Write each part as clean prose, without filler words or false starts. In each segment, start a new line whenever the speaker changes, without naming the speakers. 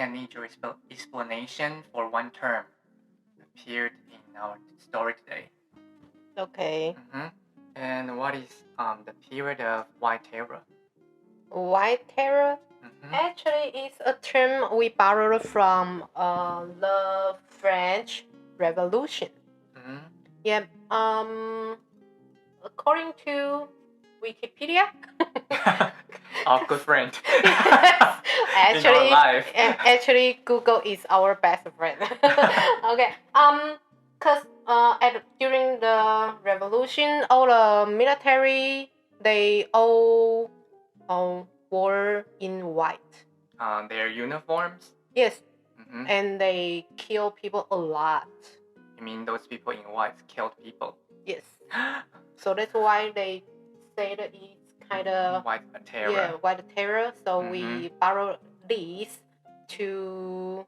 I need your explanation for one term appeared in our story today.
Okay.
And what is the period of White Terror?
White terror actually is a term we borrowed from the French Revolution. Yeah. According to Wikipedia.
Our good friend.
Yes.
In our life.
Actually, Google is our best friend. Okay. Cause during the revolution, all the military they all wore in white.
Their uniforms?
Yes. And they kill people a lot.
You mean those people in white killed people?
Yes. So that's why they say that it's kind of
white terror.
Yeah, white terror. So we borrow this to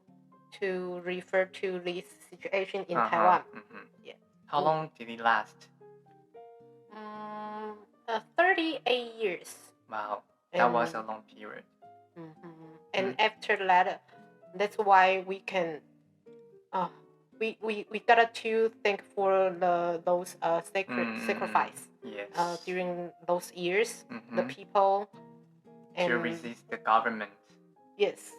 refer to this situation in Taiwan. Yeah.
How long did it last?
38 years.
Wow, that was a long period.
And after that, that's why we can. We gotta to thank for those sacrifice.
Yes.
During those years, the people
to resist the government.
Yes.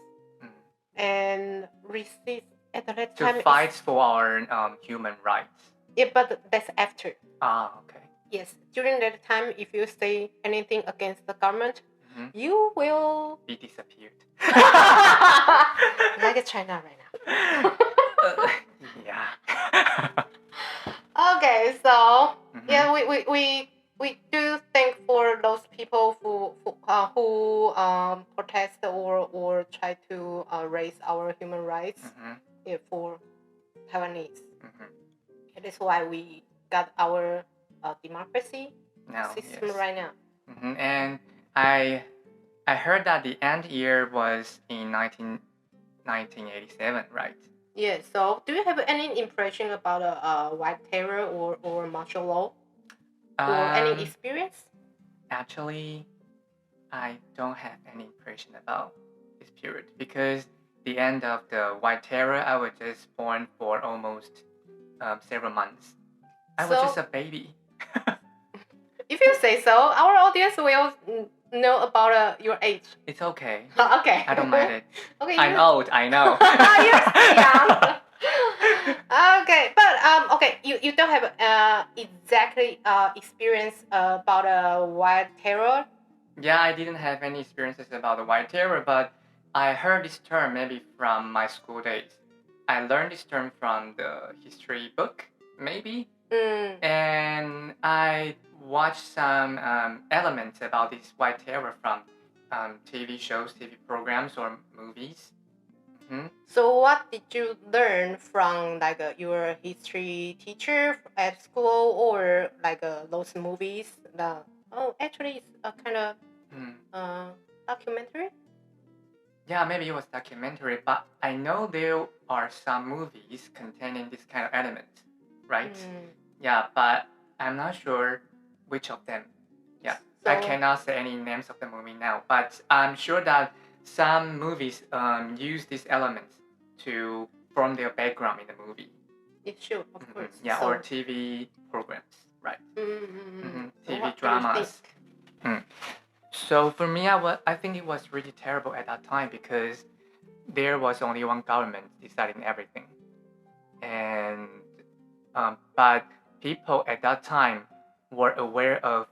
And resist at that time.
To fight for our human rights.
Yeah, but that's after.
Okay.
Yes, during that time, if you say anything against the government, you will
be disappeared.
Like China right now.
Yeah.
Okay, so yeah, we do thank for those people who protest or try to raise our human rights for Taiwanese. That is why we got our democracy system right now.
And I heard that the end year was in 1987, right?
Yeah, so do you have any impression about white terror or martial law? Or any experience?
Actually, I don't have any impression about this period because the end of the white terror, I was just born for almost several months. I was just a baby.
If you say so, our audience will know about your age.
It's okay.
Okay.
I don't mind it.
Okay.
I'm old, I know.
You're still young. Okay, but okay, you don't have exactly experience about white terror.
Yeah, I didn't have any experiences about the white terror, but I heard this term maybe from my school days. I learned this term from the history book, maybe. And I watched some elements about this white terror from TV shows, TV programs, or movies.
So what did you learn from like your history teacher at school or like those movies? Actually, it's a kind of documentary.
Yeah, maybe it was documentary, but I know there are some movies containing this kind of element, right? Yeah, but I'm not sure which of them. Yeah, so, I cannot say any names of the movie now, but I'm sure that some movies use these elements to form their background in the movie.
Yeah, sure, of course.
Yeah, so, or TV programs, right? TV dramas. So for me, I think it was really terrible at that time because there was only one government deciding everything, and but people at that time were aware of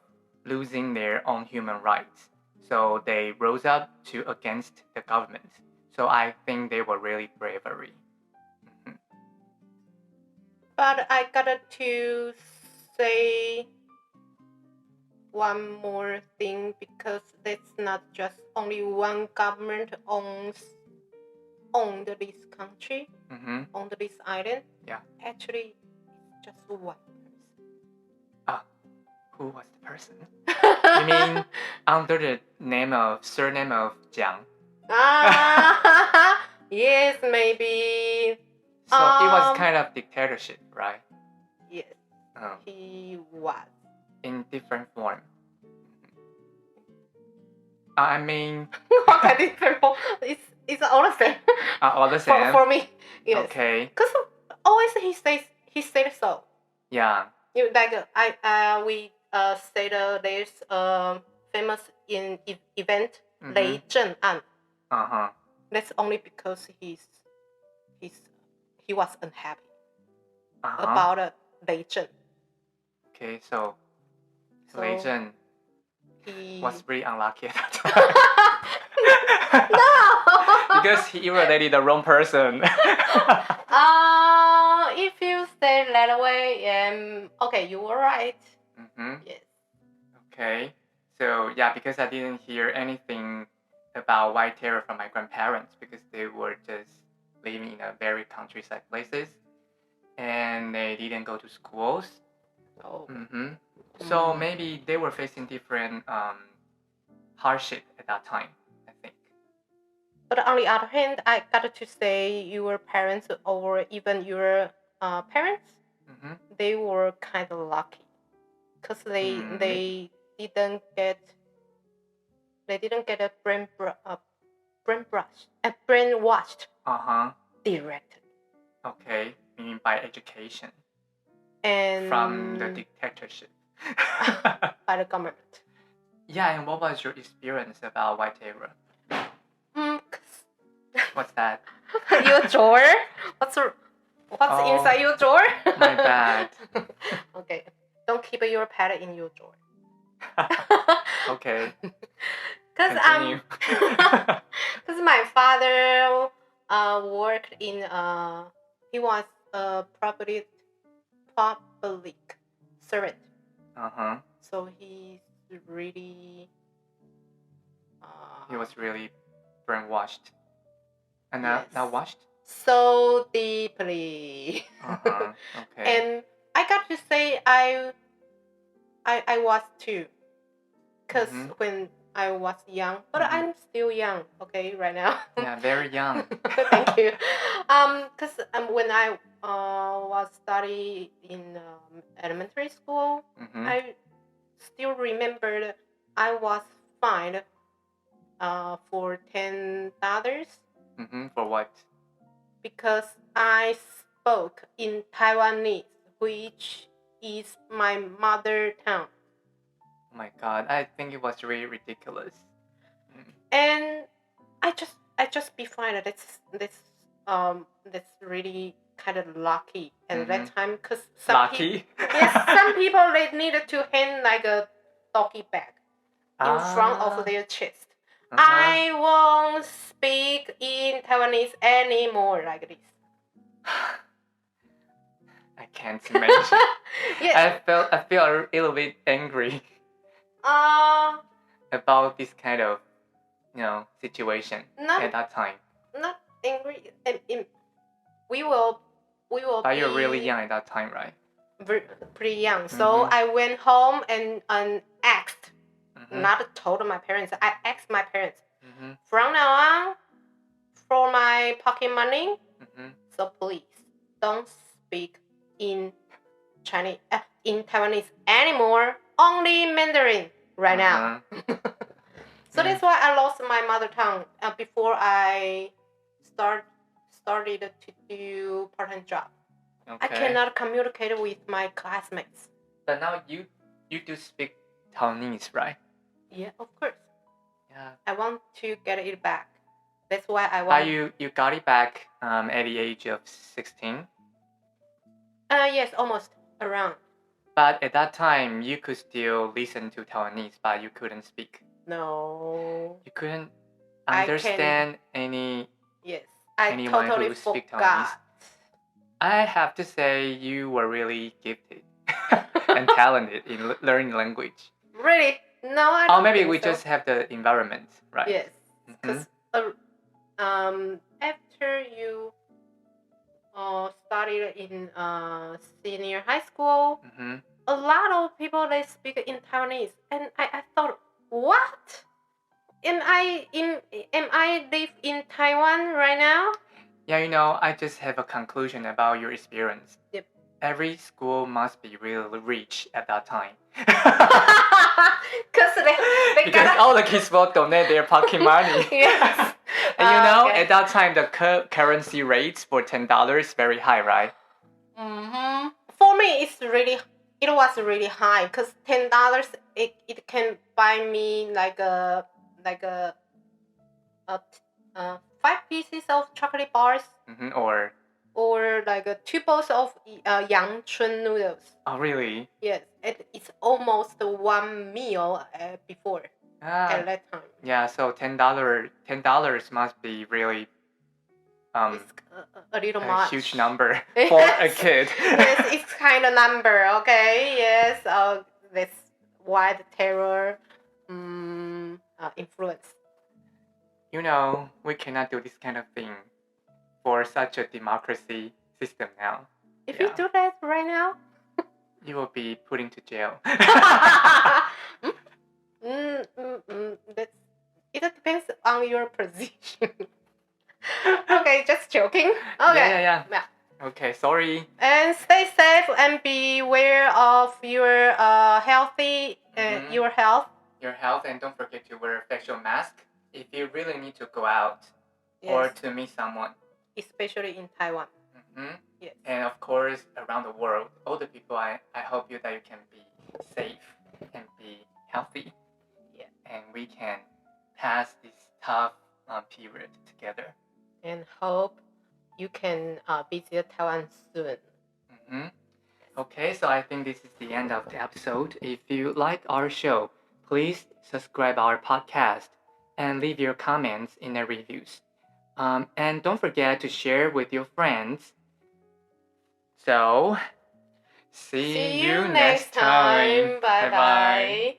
losing their own human rights, so they rose up against the government. So I think they were really bravery. But I gotta to say one more thing because that's not just only one government owned this country, owned this island. Yeah. Actually, it's just one person. Who was the person? You mean under the surname of Jiang? Yes, maybe. So it was kind of dictatorship, right? Yes. He was. In different form. I mean, different form.
It's all the same.
All the same.
For me, yes.
Okay.
Cause always he said so.
Yeah.
You like we said there's famous in event Lei Zhen An. That's only because he was unhappy about Lei Zhen.
Okay, so Lei Zhen was really unlucky at that time.
No.
Because he irritated the wrong person.
If you say that way, okay, you were right. Yes.
Okay. So yeah, because I didn't hear anything about white terror from my grandparents because they were just living in a very countryside places, and they didn't go to schools.
Oh.
So maybe they were facing different hardship at that time, I think.
But on the other hand, I got to say your parents or even your parents, they were kind of lucky because they didn't get a brainwashed directly.
Okay, meaning by education
and
from the dictatorship
by the government.
Yeah, and what was your experience about white terror? What's that?
Your drawer? What's inside your drawer?
My bad.
Okay, don't keep your pet in your drawer.
Okay.
Because my father worked in he was a public servant. So he's really he
was really brainwashed. And
yes.
now washed?
So deeply.
Okay.
And I got to say I was too. Because when I was young, but I'm still young, okay, right now.
Yeah, very young.
Thank you. Because when I was studying in elementary school, I still remembered I was fined for $10.
For what?
Because I spoke in Taiwanese, which is my mother tongue.
Oh my God, I think it was really ridiculous.
And I just be fined. That's really kind of lucky at that time because some people they needed to hand like a doggy bag in front of their chest. I won't speak in Taiwanese anymore like this.
I can't imagine. I feel a little bit angry about this kind of situation at that time.
Not angry. We will.
But you're really young at that time, right?
Pretty young. So I went home and asked. Not told my parents. I asked my parents. From now on, for my pocket money, so please don't speak in Chinese, in Taiwanese anymore. Only Mandarin right now. So that's why I lost my mother tongue before I started to do part-time job. Okay. I cannot communicate with my classmates.
But now you do speak Taiwanese, right?
Yeah, of course.
Yeah.
I want to get it back. That's why I want.
But you got it back at the age of 16?
Yes, almost around.
But at that time, you could still listen to Taiwanese, but you couldn't speak.
No.
You couldn't understand anyone
totally
who speaks Taiwanese. I have to say you were really gifted and talented in learning language.
Really? No, I don't.
Or maybe we just have the environment, right?
Yes. Because after you studied in senior high school, a lot of people they speak in Taiwanese, and I thought, what? Am I live in Taiwan right now?
Yeah, I just have a conclusion about your experience.
Yep.
Every school must be really rich at that time.
Because all
the kids will donate their pocket money.
Yes.
And you know,
Okay.
at that time, the currency rates for $10 very high, right?
For me, it was really high because $10 it can buy me like a 5 pieces of chocolate bars. Or like 2 bowls of Yangchun noodles.
Oh, really?
Yes, it's almost one meal before at that time.
Yeah, so $10 must be really
it's a little much.
Huge number for a kid.
Yes, it's kind of number. Okay, yes. That's why the terror influence.
You know, we cannot do this kind of thing for such a democracy system now.
If you do that right now,
you will be put into jail.
It depends on your position. Okay, just joking. Okay.
Yeah. Okay, sorry.
And stay safe and be aware of your your health.
Your health, and don't forget to wear a facial mask if you really need to go out or to meet someone. Especially in Taiwan. Yes. And of course, around the world, all the people, I hope that you can be safe and be healthy. Yeah. And we can pass this tough period together. And hope you can visit Taiwan soon. Okay, so I think this is the end of the episode. If you like our show, please subscribe our podcast and leave your comments in the reviews. And don't forget to share with your friends. So, see you next time. Bye-bye.